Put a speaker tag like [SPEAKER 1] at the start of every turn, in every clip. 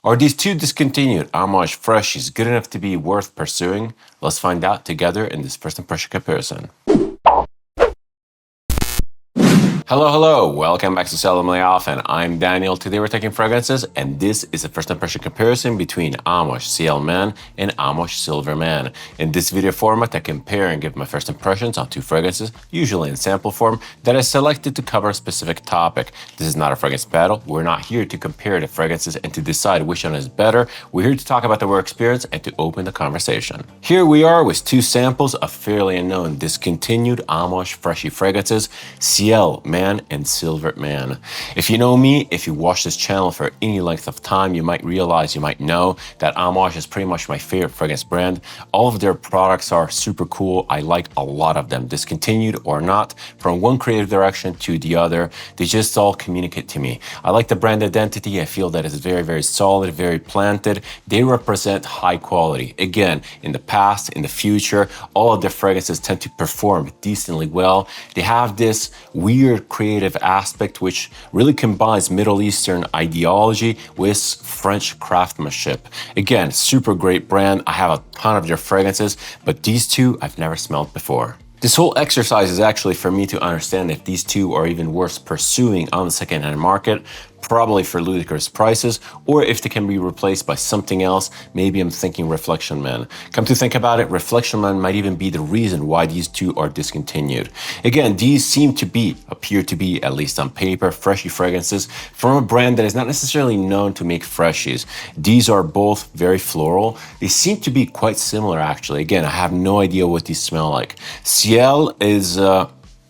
[SPEAKER 1] Are these two discontinued Amouage freshies good enough to be worth pursuing? Let's find out together in this first impression comparison. Hello, welcome back to Seldomly Off, and I'm Daniel. Today we're taking fragrances, and this is a first impression comparison between Amouage Ciel Man and Amouage Silver Man. In this video format, I compare and give my first impressions on two fragrances, usually in sample form, that I selected to cover a specific topic. This is not a fragrance battle. We're not here to compare the fragrances and to decide which one is better. We're here to talk about the work experience and to open the conversation. Here we are with two samples of fairly unknown discontinued Amouage freshie fragrances, Ciel Man and Silver Man. If you know me, if you watch this channel for any length of time, you might realize, you might know that Amouage is pretty much my favorite fragrance brand. All of their products are super cool. I like a lot of them, discontinued or not, from one creative direction to the other. They just all communicate to me. I like the brand identity. I feel that it's very solid, very planted. They represent high quality. Again, in the past, in the future, all of their fragrances tend to perform decently well. They have this weird creative aspect which really combines Middle Eastern ideology with French craftsmanship. Again, super great brand. I have a ton of their fragrances, but these two I've never smelled before. This whole exercise is actually for me to understand if these two are even worth pursuing on the secondhand market, probably for ludicrous prices, or if they can be replaced by something else. Maybe I'm thinking Reflection Man. Come to think about it, Reflection Man might even be the reason why these two are discontinued. Again, these appear to be, at least on paper, freshie fragrances from a brand that is not necessarily known to make freshies. These are both very floral. They seem to be quite similar, actually. Again, I have no idea what these smell like. Ciel is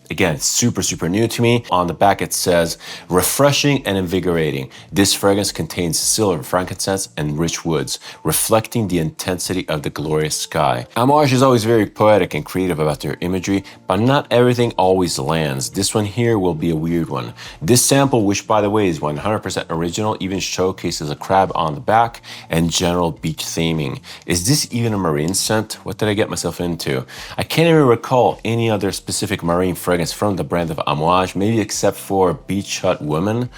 [SPEAKER 1] again, super new to me. On the back it says, refreshing and invigorating. This fragrance contains silver, frankincense, and rich woods, reflecting the intensity of the glorious sky. Amouage is always very poetic and creative about their imagery, but not everything always lands. This one here will be a weird one. This sample, which by the way is 100% original, even showcases a crab on the back and general beach theming. Is this even a marine scent? What did I get myself into? I can't even recall any other specific marine fragrance from the brand of Amouage, maybe except for Beach Hut Woman.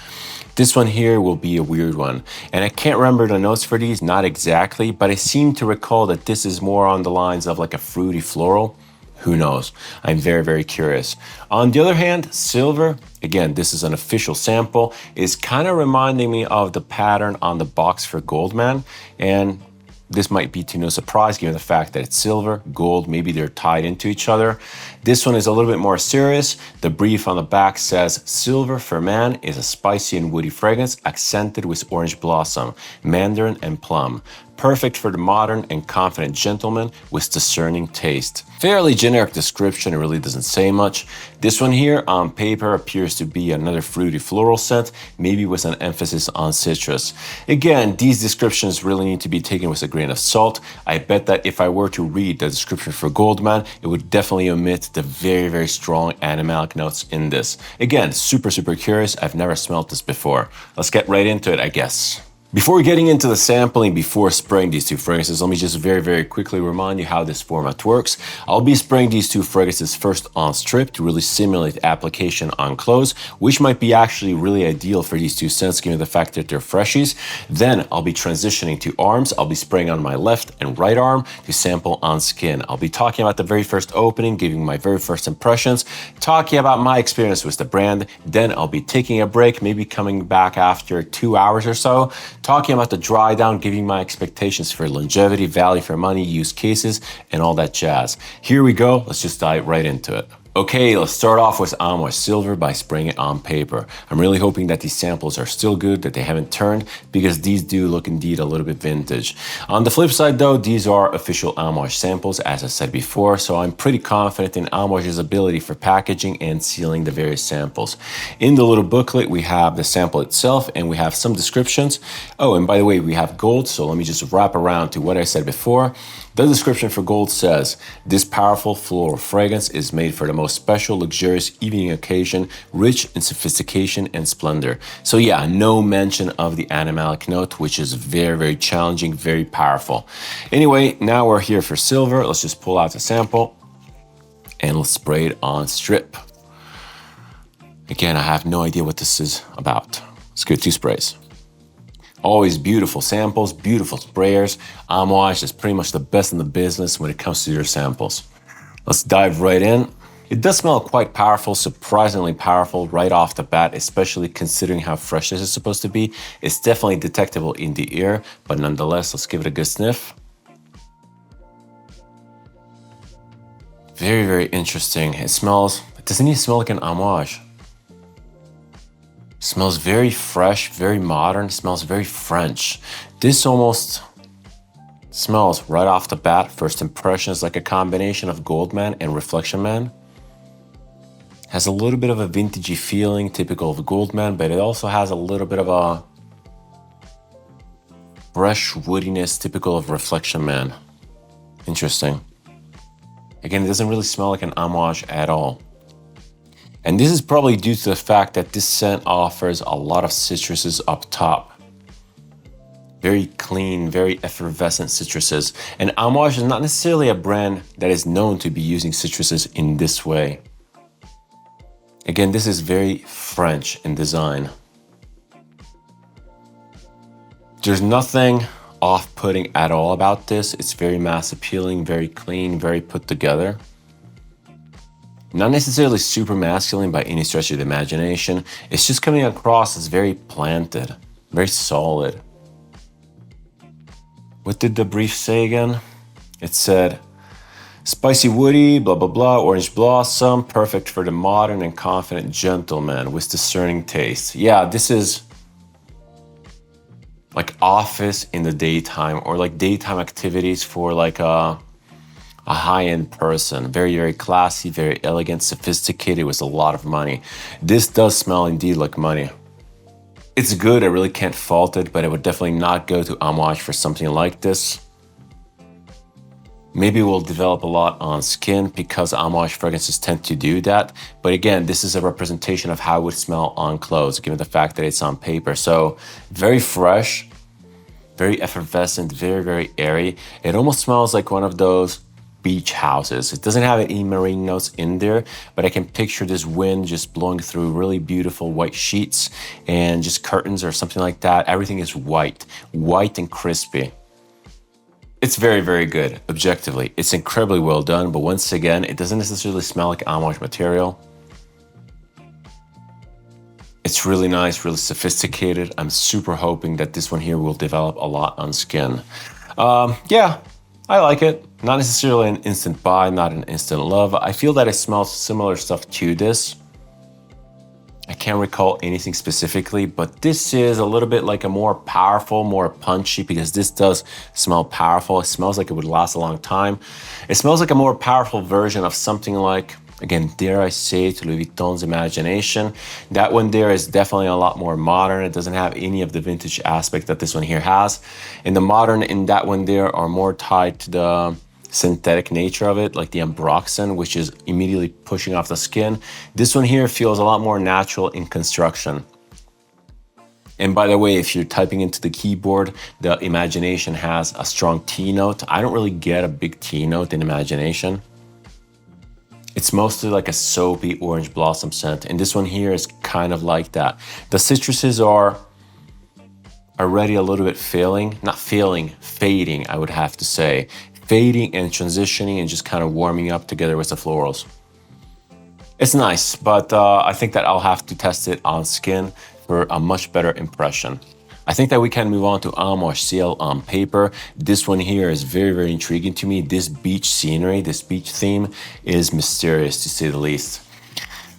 [SPEAKER 1] This one here will be a weird one. And I can't remember the notes for these, not exactly, but I seem to recall that this is more on the lines of like a fruity floral. Who knows? I'm very curious. On the other hand, Silver, again, this is an official sample, is kind of reminding me of the pattern on the box for Goldman. And this might be to no surprise given the fact that it's silver, gold, maybe they're tied into each other. This one is a little bit more serious. The brief on the back says, Silver for Man is a spicy and woody fragrance accented with orange blossom, mandarin, and plum. Perfect for the modern and confident gentleman with discerning taste. Fairly generic description, it really doesn't say much. This one here on paper appears to be another fruity floral scent, maybe with an emphasis on citrus. Again, these descriptions really need to be taken with a grain of salt. I bet that if I were to read the description for Goldman, it would definitely omit the very strong animalic notes in this. Again, super curious. I've never smelled this before. Let's get right into it, I guess. Before getting into the sampling, before spraying these two fragrances, let me just very quickly remind you how this format works. I'll be spraying these two fragrances first on strip to really simulate application on clothes, which might be actually really ideal for these two scents given the fact that they're freshies. Then I'll be transitioning to arms. I'll be spraying on my left and right arm to sample on skin. I'll be talking about the very first opening, giving my very first impressions, talking about my experience with the brand. Then I'll be taking a break, maybe coming back after 2 hours or so, talking about the dry down, giving my expectations for longevity, value for money, use cases, and all that jazz. Here we go. Let's just dive right into it. Okay, let's start off with Amouage Silver by spraying it on paper. I'm really hoping that these samples are still good, that they haven't turned, because these do look indeed a little bit vintage. On the flip side though, these are official Amouage samples, as I said before, so I'm pretty confident in Amouage's ability for packaging and sealing the various samples. In the little booklet, we have the sample itself and we have some descriptions. Oh, and by the way, we have gold, so let me just wrap around to what I said before. The description for gold says, this powerful floral fragrance is made for the most special, luxurious evening occasion, rich in sophistication and splendor. So yeah, no mention of the animalic note, which is very challenging, very powerful. Anyway, now we're here for silver. Let's just pull out the sample and let's spray it on strip. Again, I have no idea what this is about. Let's get 2 sprays. Always beautiful samples, beautiful sprayers. Amouage is pretty much the best in the business when it comes to their samples. Let's dive right in. It does smell quite powerful, surprisingly powerful right off the bat, especially considering how fresh this is supposed to be. It's definitely detectable in the ear, but nonetheless, let's give it a good sniff. Very, very interesting. It doesn't even smell like an Amouage. Smells very fresh, very modern, smells very French. This almost smells right off the bat, first impressions, like a combination of Gold Man and Reflection Man. Has a little bit of a vintagey feeling, typical of Gold Man, but it also has a little bit of a fresh woodiness, typical of Reflection Man. Interesting. Again, it doesn't really smell like an Amouage at all. And this is probably due to the fact that this scent offers a lot of citruses up top. Very clean, very effervescent citruses. And Amouage is not necessarily a brand that is known to be using citruses in this way. Again, this is very French in design. There's nothing off-putting at all about this. It's very mass appealing, very clean, very put together. Not necessarily super masculine by any stretch of the imagination. It's just coming across as very planted, very solid. What did the brief say again? It said, spicy woody, blah, blah, blah, orange blossom, perfect for the modern and confident gentleman with discerning taste. Yeah, this is like office in the daytime, or like daytime activities for like a high-end person. Very, very classy, very elegant, sophisticated, with a lot of money. This does smell indeed like money. It's good, I really can't fault it, but I would definitely not go to Amouage for something like this. Maybe we'll develop a lot on skin because Amouage fragrances tend to do that. But again, this is a representation of how it would smell on clothes, given the fact that it's on paper. So very fresh, very effervescent, very, very airy. It almost smells like one of those beach houses. It doesn't have any marine notes in there, but I can picture this wind just blowing through really beautiful white sheets and just curtains or something like that. Everything is white and crispy. It's very, very good, objectively. It's incredibly well done, but once again, it doesn't necessarily smell like Amouage material. It's really nice, really sophisticated. I'm super hoping that this one here will develop a lot on skin. Yeah, I like it. Not necessarily an instant buy, not an instant love. I feel that it smells similar stuff to this. I can't recall anything specifically, but this is a little bit like a more powerful, more punchy, because this does smell powerful. It smells like it would last a long time. It smells like a more powerful version of something like, again, dare I say it, Louis Vuitton's Imagination. That one there is definitely a lot more modern. It doesn't have any of the vintage aspect that this one here has. And the modern in that one there are more tied to the synthetic nature of it, like the ambroxan, which is immediately pushing off the skin. This one here feels a lot more natural in construction. And by the way, if you're typing into the keyboard, the Imagination has a strong T note. I don't really get a big T note in Imagination. It's mostly like a soapy orange blossom scent, and this one here is kind of like that. The citruses are already a little bit fading, I would have to say. Fading and transitioning and just kind of warming up together with the florals. It's nice, but I think that I'll have to test it on skin for a much better impression. I think that we can move on to Amouage Ciel on paper. This one here is very, very intriguing to me. This beach scenery, this beach theme is mysterious to say the least.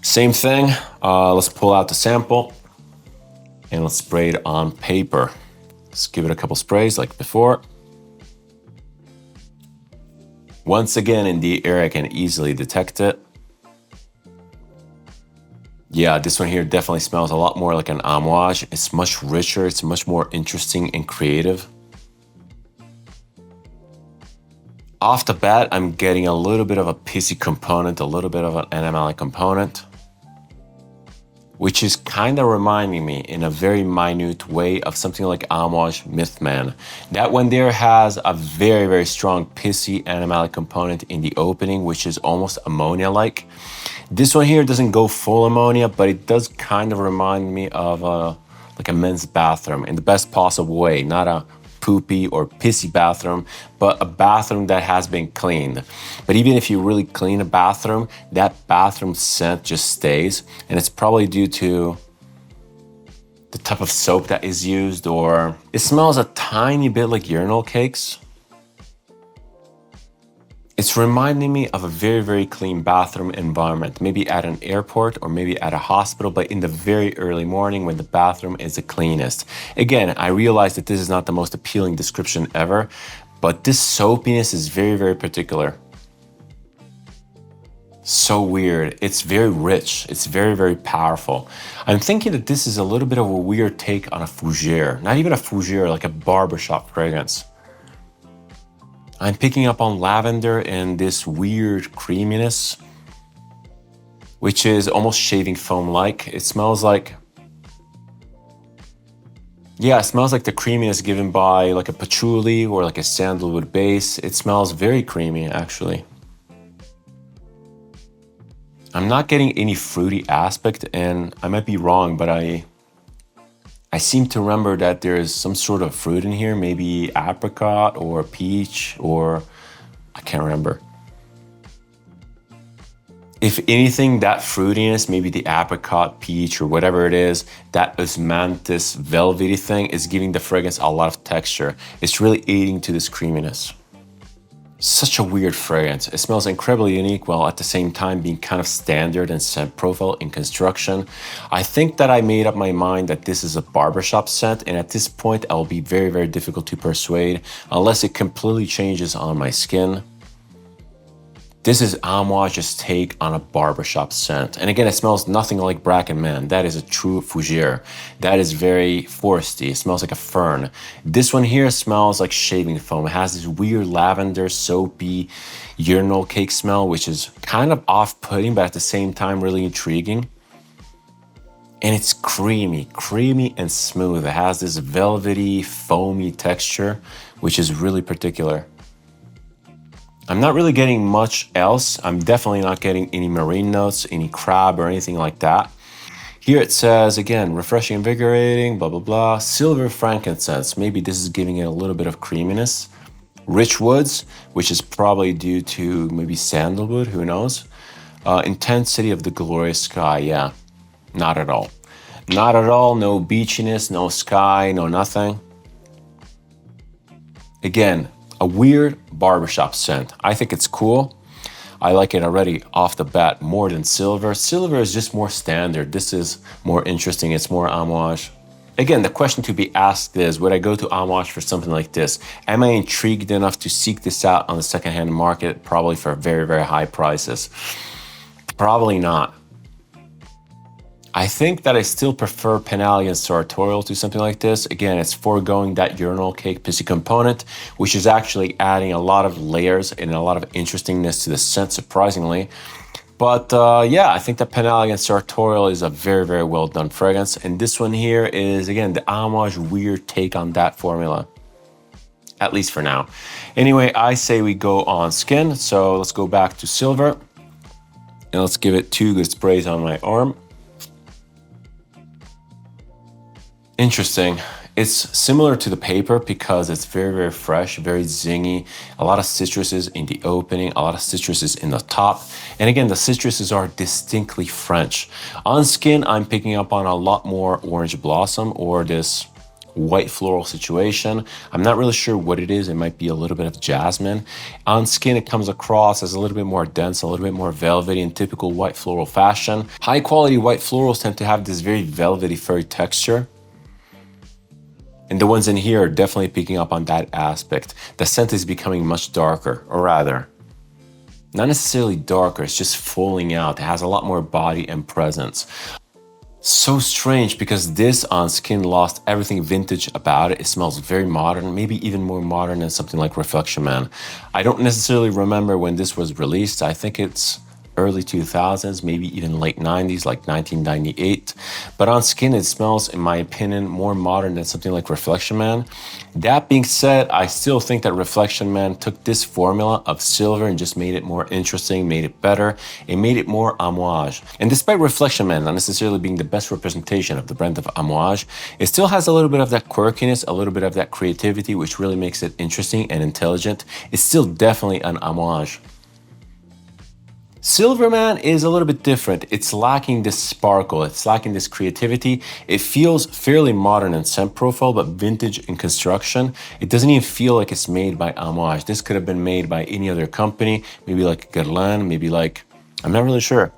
[SPEAKER 1] Same thing, let's pull out the sample and let's spray it on paper. Let's give it a couple sprays like before. Once again, in the air, I can easily detect it. Yeah, this one here definitely smells a lot more like an Amouage. It's much richer, it's much more interesting and creative. Off the bat, I'm getting a little bit of a pissy component, a little bit of an animalic component, which is kind of reminding me in a very minute way of something like Amouage Mythman. That one there has a very, very strong pissy animalic component in the opening, which is almost ammonia-like. This one here doesn't go full ammonia, but it does kind of remind me of like a men's bathroom in the best possible way, not a poopy or pissy bathroom, but a bathroom that has been cleaned. But even if you really clean a bathroom, that bathroom scent just stays, and it's probably due to the type of soap that is used, or it smells a tiny bit like urinal cakes. It's reminding me of a very, very clean bathroom environment, maybe at an airport or maybe at a hospital, but in the very early morning when the bathroom is the cleanest. Again, I realize that this is not the most appealing description ever, but this soapiness is very, very particular. So weird. It's very rich. It's very, very powerful. I'm thinking that this is a little bit of a weird take on a fougere. Not even a fougere, like a barbershop fragrance. I'm picking up on lavender and this weird creaminess, which is almost shaving foam-like. It smells like, yeah, it smells like the creaminess given by like a patchouli or like a sandalwood base. It smells very creamy, actually. I'm not getting any fruity aspect, and I might be wrong, but I seem to remember that there's some sort of fruit in here, maybe apricot or peach, or I can't remember. If anything, that fruitiness, maybe the apricot, peach, or whatever it is, that osmanthus velvety thing is giving the fragrance a lot of texture. It's really aiding to this creaminess. Such a weird fragrance. It smells incredibly unique while at the same time being kind of standard and scent profile in construction. I think that I made up my mind that this is a barbershop scent, and at this point I'll be very, very difficult to persuade unless it completely changes on my skin. This is Amouage's take on a barbershop scent. And again, it smells nothing like Bracken Man. That is a true fougere. That is very foresty. It smells like a fern. This one here smells like shaving foam. It has this weird lavender, soapy, urinal cake smell, which is kind of off-putting, but at the same time really intriguing. And it's creamy and smooth. It has this velvety, foamy texture, which is really particular. I'm not really getting much else. I'm definitely not getting any marine notes, any crab or anything like that. Here it says, again, refreshing, invigorating, blah, blah, blah. Silver frankincense. Maybe this is giving it a little bit of creaminess. Rich woods, which is probably due to maybe sandalwood, who knows. Intensity of the glorious sky, yeah. Not at all. Not at all, no beachiness, no sky, no nothing. Again, a weird barbershop scent. I think it's cool. I like it already off the bat more than silver. Silver is just more standard. This is more interesting. It's more Amouage. Again, the question to be asked is, would I go to Amouage for something like this? Am I intrigued enough to seek this out on the secondhand market? Probably for very, very high prices. Probably not. I think that I still prefer Penallian Sartorial to something like this. Again, it's foregoing that urinal cake pissy component, which is actually adding a lot of layers and a lot of interestingness to the scent, surprisingly. But yeah, I think that Penallian Sartorial is a very, very well done fragrance. And this one here is, again, the Amouage weird take on that formula. At least for now. Anyway, I say we go on skin. So let's go back to silver. And let's give it 2 good sprays on my arm. Interesting. It's similar to the paper because it's very, very fresh, very zingy. A lot of citruses in the opening, a lot of citruses in the top. And again, the citruses are distinctly French. On skin, I'm picking up on a lot more orange blossom or this white floral situation. I'm not really sure what it is. It might be a little bit of jasmine. On skin, it comes across as a little bit more dense, a little bit more velvety in typical white floral fashion. High quality white florals tend to have this very velvety, furry texture. And the ones in here are definitely picking up on that aspect. The scent is becoming much darker, or rather, not necessarily darker, it's just falling out. It has a lot more body and presence. So strange because this on skin lost everything vintage about it. It smells very modern, maybe even more modern than something like Reflection Man. I don't necessarily remember when this was released. I think it's early 2000s, maybe even late 90s, like 1998. But on skin, it smells, in my opinion, more modern than something like Reflection Man. That being said, I still think that Reflection Man took this formula of silver and just made it more interesting, made it better, and made it more Amouage. And despite Reflection Man not necessarily being the best representation of the brand of Amouage, it still has a little bit of that quirkiness, a little bit of that creativity, which really makes it interesting and intelligent. It's still definitely an Amouage. Silver Man is a little bit different. It's lacking this sparkle, it's lacking this creativity. It feels fairly modern in scent profile, but vintage in construction. It doesn't even feel like it's made by Amouage. This could have been made by any other company, maybe like Guerlain, maybe like, I'm not really sure.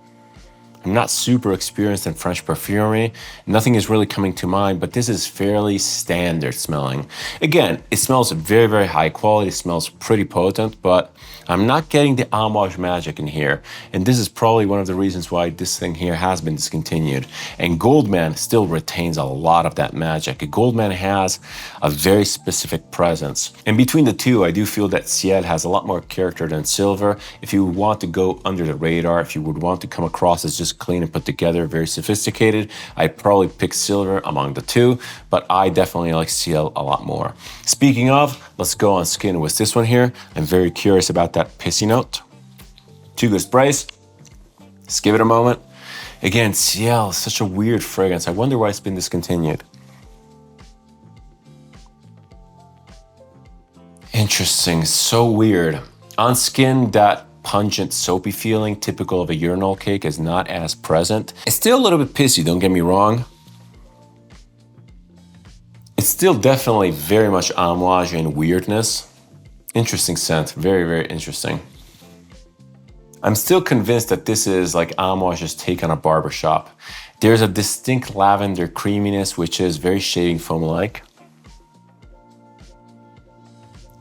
[SPEAKER 1] I'm not super experienced in French perfumery. Nothing is really coming to mind, but this is fairly standard smelling. Again, it smells very, very high quality, it smells pretty potent, but I'm not getting the Amouage magic in here. And this is probably one of the reasons why this thing here has been discontinued. And Goldman still retains a lot of that magic. Goldman has a very specific presence. And between the two, I do feel that Ciel has a lot more character than Silver. If you want to go under the radar, if you would want to come across as just clean and put together, very sophisticated, I'd probably pick Silver among the two, but I definitely like Ciel a lot more. Speaking of, let's go on skin with this one here. I'm very curious about that pissy note. 2 good sprays. Just give it a moment. Again, Ciel, such a weird fragrance. I wonder why it's been discontinued. Interesting, so weird. On skin, that pungent, soapy feeling typical of a urinal cake is not as present. It's still a little bit pissy, don't get me wrong. It's still definitely very much Amouage and weirdness. Interesting scent, very, very interesting. I'm still convinced that this is like Amouage's take on a barbershop. There's a distinct lavender creaminess, which is very shaving foam-like.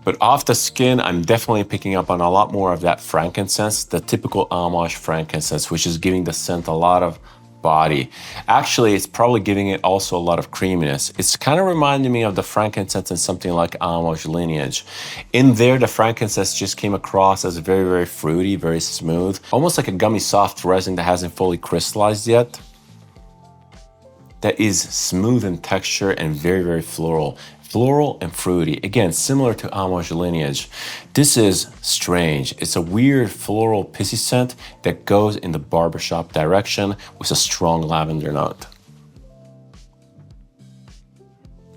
[SPEAKER 1] But off the skin, I'm definitely picking up on a lot more of that frankincense, the typical Amouage frankincense, which is giving the scent a lot of body. Actually, it's probably giving it also a lot of creaminess. It's kind of reminding me of the frankincense in something like Amouage lineage. In there, the frankincense just came across as very, very fruity, very smooth, almost like a gummy soft resin that hasn't fully crystallized yet. That is smooth in texture and very, very floral. Floral and fruity, again, similar to Amouage lineage. This is strange. It's a weird floral pissy scent that goes in the barbershop direction with a strong lavender note.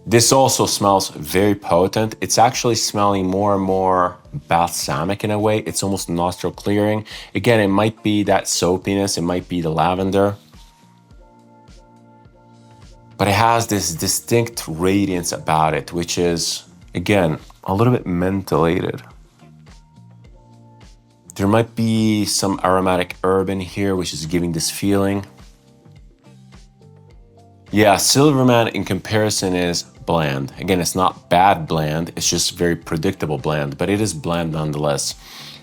[SPEAKER 1] This also smells very potent. It's actually smelling more and more balsamic in a way. It's almost nostril clearing. Again, it might be that soapiness, it might be the lavender. But it has this distinct radiance about it, which is, again, a little bit mentholated. There might be some aromatic herb in here, which is giving this feeling. Yeah, Silver Man in comparison is bland. Again, it's not bad bland, it's just very predictable bland, but it is bland nonetheless.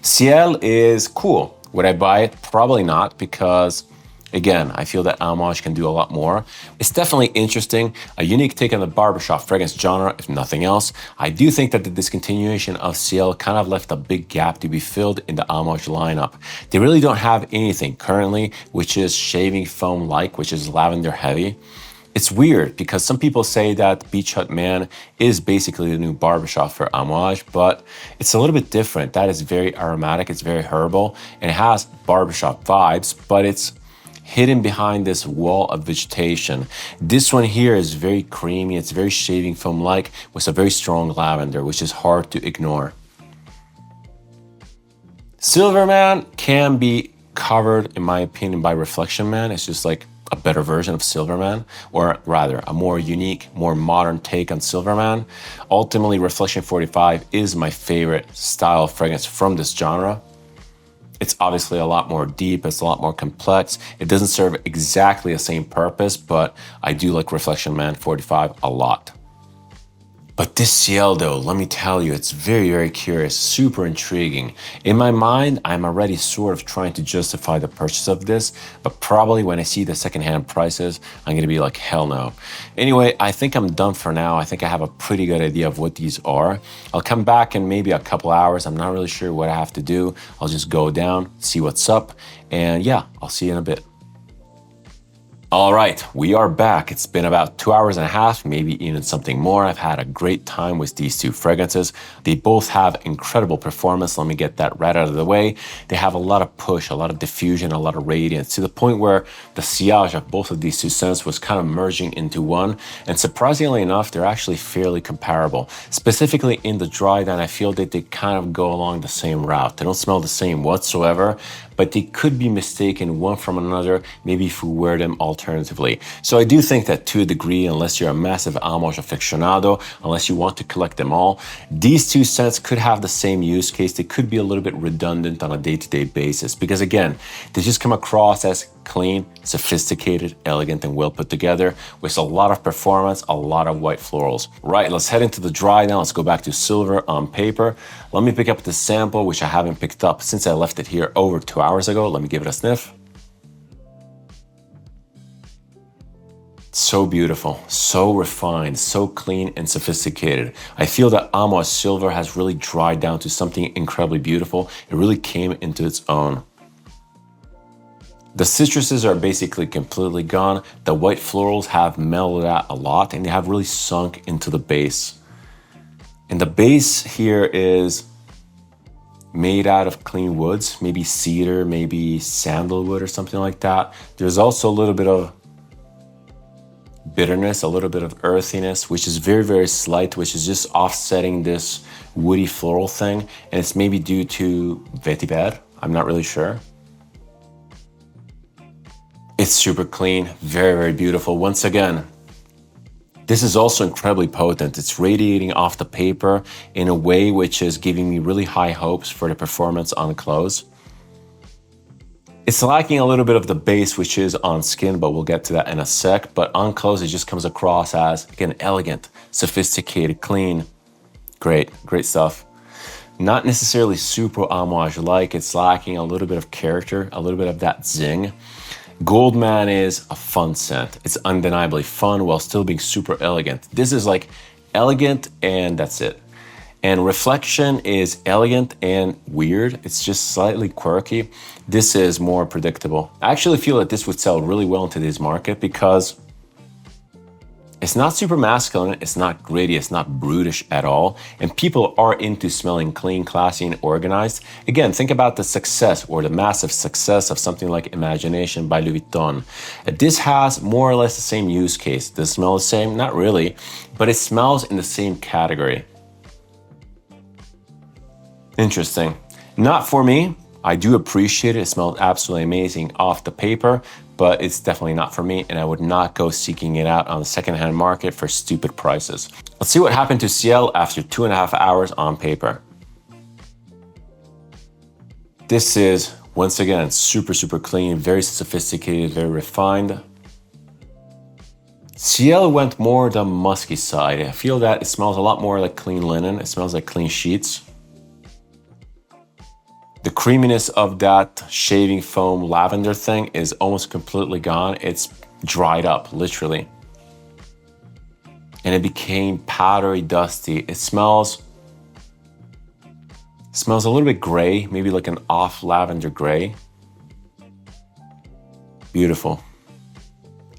[SPEAKER 1] Ciel is cool. Would I buy it? Probably not, because again, I feel that Amouage can do a lot more. It's definitely interesting, a unique take on the barbershop fragrance genre, if nothing else. I do think that the discontinuation of Ciel kind of left a big gap to be filled in the Amouage lineup. They really don't have anything currently, which is shaving foam-like, which is lavender heavy. It's weird because some people say that Beach Hut Man is basically the new barbershop for Amouage, but it's a little bit different. That is very aromatic, it's very herbal, and it has barbershop vibes, but it's hidden behind this wall of vegetation. This one here is very creamy, it's very shaving foam-like with a very strong lavender, which is hard to ignore. Silver Man can be covered, in my opinion, by Reflection Man. It's just like a better version of Silver Man, or rather, a more unique, more modern take on Silver Man. Ultimately, Reflection 45 is my favorite style of fragrance from this genre. It's obviously a lot more deep, it's a lot more complex. It doesn't serve exactly the same purpose, but I do like Reflection Man 45 a lot. But this Ciel though, let me tell you, it's very, very curious, super intriguing. In my mind, I'm already sort of trying to justify the purchase of this, but probably when I see the secondhand prices, I'm gonna be like, hell no. Anyway, I think I'm done for now. I think I have a pretty good idea of what these are. I'll come back in maybe a couple hours. I'm not really sure what I have to do. I'll just go down, see what's up, and yeah, I'll see you in a bit. All right, we are back. It's been about 2 hours and a half, maybe even something more. I've had a great time with these two fragrances. They both have incredible performance. Let me get that right out of the way. They have a lot of push, a lot of diffusion, a lot of radiance, to the point where the sillage of both of these two scents was kind of merging into one. And surprisingly enough, they're actually fairly comparable. Specifically in the Drydown, I feel that they kind of go along the same route. They don't smell the same whatsoever, but they could be mistaken one from another, maybe if we wear them alternatively. So I do think that to a degree, unless you're a massive Amouage aficionado, unless you want to collect them all, these two scents could have the same use case. They could be a little bit redundant on a day-to-day basis because again, they just come across as clean, sophisticated, elegant, and well put together with a lot of performance, a lot of white florals. Right, let's head into the dry now. Let's go back to silver on paper. Let me pick up the sample, which I haven't picked up since I left it here over 2 hours ago. Let me give it a sniff. So beautiful, so refined, so clean and sophisticated. I feel that Amouage Silver has really dried down to something incredibly beautiful. It really came into its own. The citruses are basically completely gone. The white florals have mellowed out a lot and they have really sunk into the base. And the base here is made out of clean woods, maybe cedar, maybe sandalwood or something like that. There's also a little bit of bitterness, a little bit of earthiness, which is very, very slight, which is just offsetting this woody floral thing. And it's maybe due to vetiver, I'm not really sure. It's super clean, very, very beautiful. Once again, this is also incredibly potent. It's radiating off the paper in a way which is giving me really high hopes for the performance on clothes. It's lacking a little bit of the base, which is on skin, but we'll get to that in a sec. But on clothes, it just comes across as, again, elegant, sophisticated, clean. Great, great stuff. Not necessarily super Amouage-like. It's lacking a little bit of character, a little bit of that zing. Goldman is a fun scent. It's undeniably fun while still being super elegant. This is like elegant and that's it. And Reflection is elegant and weird. It's just slightly quirky. This is more predictable. I actually feel that this would sell really well in today's market because it's not super masculine, it's not gritty, it's not brutish at all, and people are into smelling clean, classy, and organized. Again, think about the success or the massive success of something like Imagination by Louis Vuitton. This has more or less the same use case. Does it smell the same? Not really, but it smells in the same category. Interesting. Not for me. I do appreciate it. It smells absolutely amazing off the paper, but it's definitely not for me, and I would not go seeking it out on the secondhand market for stupid prices. Let's see what happened to Ciel after 2.5 hours on paper. This is, once again, super, super clean, very sophisticated, very refined. Ciel went more the musky side. I feel that it smells a lot more like clean linen. It smells like clean sheets. The creaminess of that shaving foam lavender thing is almost completely gone. It's dried up, literally. And it became powdery, dusty. It smells a little bit gray, maybe like an off lavender gray. Beautiful.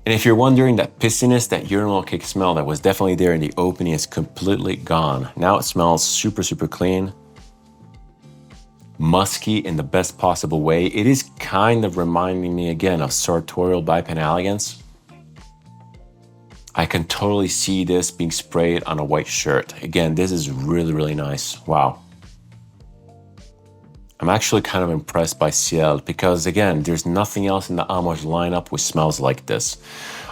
[SPEAKER 1] And if you're wondering, that pissiness, that urinal cake smell that was definitely there in the opening is completely gone. Now it smells super, super clean. Musky in the best possible way. It is kind of reminding me again of Sartorial by Penelegance. I can totally see this being sprayed on a white shirt. Again, this is really, really nice. Wow. I'm actually kind of impressed by Ciel because again, there's nothing else in the Amouage lineup which smells like this.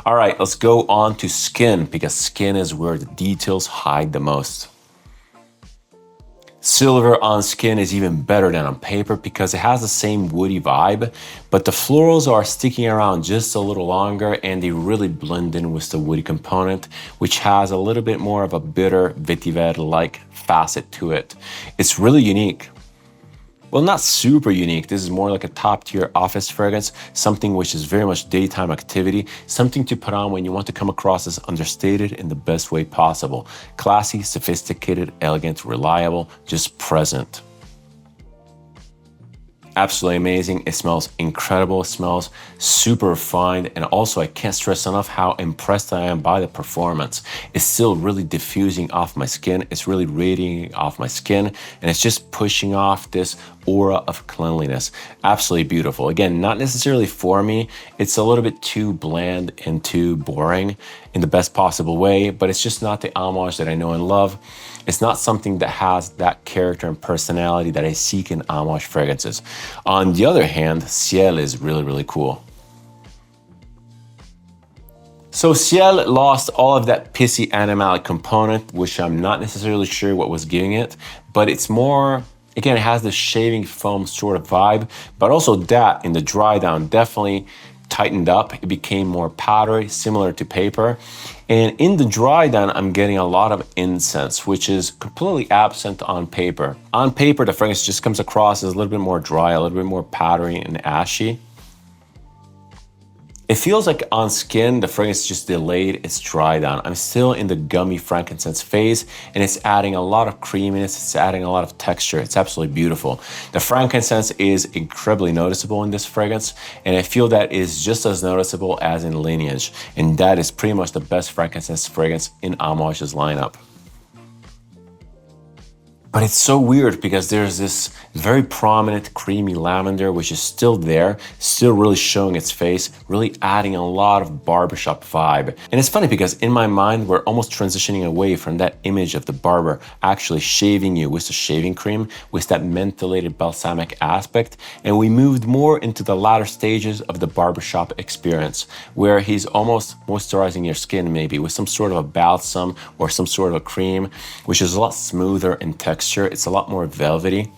[SPEAKER 1] All right, let's go on to skin because skin is where the details hide the most. Silver on skin is even better than on paper because it has the same woody vibe, but the florals are sticking around just a little longer and they really blend in with the woody component, which has a little bit more of a bitter vetiver-like facet to it. It's really unique. Well, not super unique. This is more like a top tier office fragrance, something which is very much daytime activity, something to put on when you want to come across as understated in the best way possible. Classy, sophisticated, elegant, reliable, just present. Absolutely amazing. It smells incredible. It smells super refined. And also, I can't stress enough how impressed I am by the performance. It's still really diffusing off my skin. It's really radiating off my skin. And it's just pushing off this aura of cleanliness. Absolutely beautiful. Again, not necessarily for me. It's a little bit too bland and too boring in the best possible way, but it's just not the Amouage that I know and love. It's not something that has that character and personality that I seek in Amouage fragrances. On the other hand, Ciel is really, really cool. So Ciel lost all of that pissy animalic component, which I'm not necessarily sure what was giving it, but it's more, again, it has the shaving foam sort of vibe, but also that in the dry down definitely tightened up. It became more powdery, similar to paper. And in the dry down, I'm getting a lot of incense, which is completely absent on paper. On paper, the fragrance just comes across as a little bit more dry, a little bit more powdery and ashy. It feels like on skin, the fragrance just delayed its dry down. I'm still in the gummy frankincense phase, and it's adding a lot of creaminess, it's adding a lot of texture. It's absolutely beautiful. The frankincense is incredibly noticeable in this fragrance, and I feel that is just as noticeable as in Lineage, and that is pretty much the best frankincense fragrance in Amouage's lineup. But it's so weird because there's this very prominent creamy lavender, which is still there, still really showing its face, really adding a lot of barbershop vibe. And it's funny because in my mind, we're almost transitioning away from that image of the barber actually shaving you with the shaving cream, with that mentholated balsamic aspect. And we moved more into the latter stages of the barbershop experience, where he's almost moisturizing your skin maybe with some sort of a balsam or some sort of a cream, which is a lot smoother in texture. It's a lot more velvety.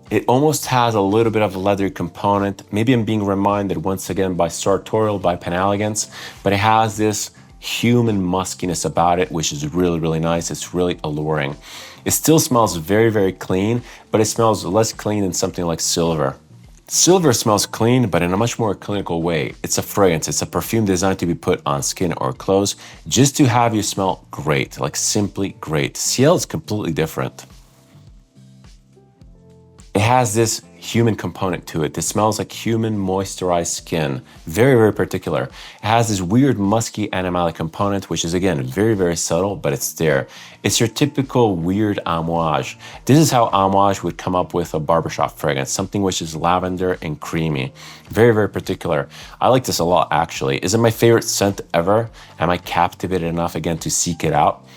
[SPEAKER 1] It almost has a little bit of a leathery component. Maybe I'm being reminded once again by Sartorial by Penelegance, but it has this human muskiness about it, which is really, really nice. It's really alluring. It still smells very, very clean, but it smells less clean than something like Silver. Silver smells clean, but in a much more clinical way. It's a fragrance, it's a perfume designed to be put on skin or clothes just to have you smell great, like simply great. Ciel is completely different. It has this human component to it. It smells like human moisturized skin. Very, very particular. It has this weird musky animalic component, which is again, very, very subtle, but it's there. It's your typical weird Amouage. This is how Amouage would come up with a barbershop fragrance, something which is lavender and creamy. Very, very particular. I like this a lot, actually. Is it my favorite scent ever? Am I captivated enough again to seek it out?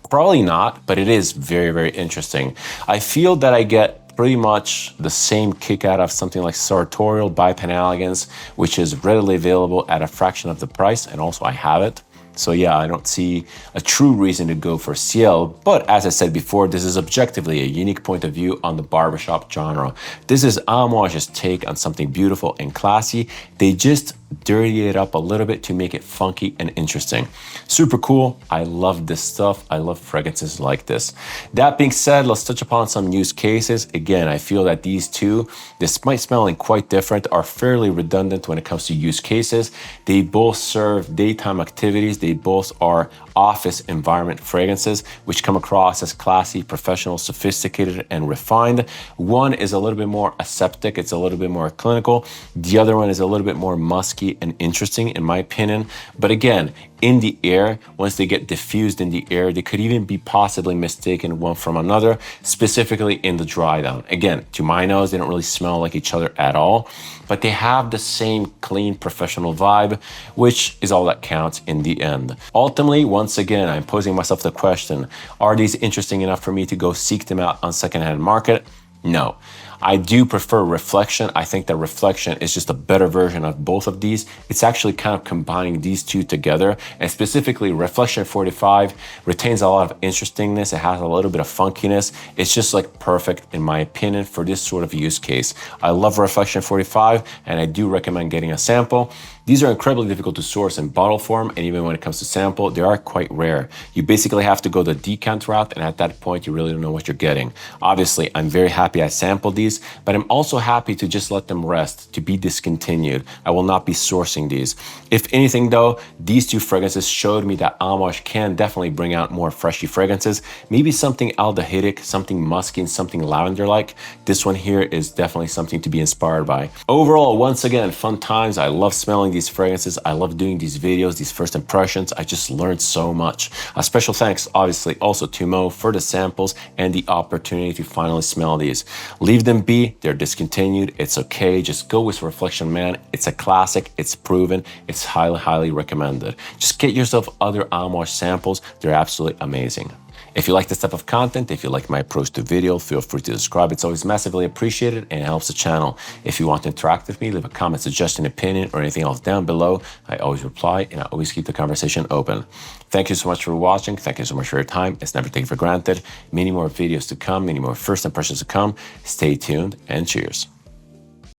[SPEAKER 1] Probably not, but it is very, very interesting. I feel that I get pretty much the same kick out of something like Sartorial by Penelegance, which is readily available at a fraction of the price, and also I have it. So yeah, I don't see a true reason to go for Ciel, but as I said before, this is objectively a unique point of view on the barbershop genre. This is Amouage's take on something beautiful and classy. They just dirty it up a little bit to make it funky and interesting. Super cool. I love this stuff. I love fragrances like this. That being said, let's touch upon some use cases. Again, I feel that these two, despite smelling quite different, are fairly redundant when it comes to use cases. They both serve daytime activities. They both are office environment fragrances, which come across as classy, professional, sophisticated, and refined. One is a little bit more aseptic. It's a little bit more clinical. The other one is a little bit more musky and interesting, in my opinion. But again, in the air, once they get diffused in the air, they could even be possibly mistaken one from another, specifically in the dry down. Again, to my nose, they don't really smell like each other at all, but they have the same clean professional vibe, which is all that counts in the end. Ultimately, once again, I'm posing myself the question, are these interesting enough for me to go seek them out on secondhand market? No. I do prefer Reflection. I think that Reflection is just a better version of both of these. It's actually kind of combining these two together, and specifically Reflection 45 retains a lot of interestingness. It has a little bit of funkiness. It's just like perfect in my opinion for this sort of use case. I love Reflection 45 and I do recommend getting a sample. These are incredibly difficult to source in bottle form, and even when it comes to sample, they are quite rare. You basically have to go the decant route, and at that point, you really don't know what you're getting. Obviously, I'm very happy I sampled these, but I'm also happy to just let them rest, to be discontinued. I will not be sourcing these. If anything though, these two fragrances showed me that Amouage can definitely bring out more freshy fragrances, maybe something aldehydic, something musky, and something lavender-like. This one here is definitely something to be inspired by. Overall, once again, fun times. I love smelling these fragrances. I love doing these videos, these first impressions. I just learned so much. A special thanks, obviously, also to Mo for the samples and the opportunity to finally smell these. Leave them be. They're discontinued. It's okay. Just go with Reflection Man. It's a classic. It's proven. It's highly, highly recommended. Just get yourself other Amouage samples. They're absolutely amazing. If you like this type of content, if you like my approach to video, feel free to subscribe. It's always massively appreciated and it helps the channel. If you want to interact with me, leave a comment, suggestion, opinion, or anything else down below. I always reply and I always keep the conversation open. Thank you so much for watching. Thank you so much for your time. It's never taken for granted. Many more videos to come, many more first impressions to come. Stay tuned and cheers.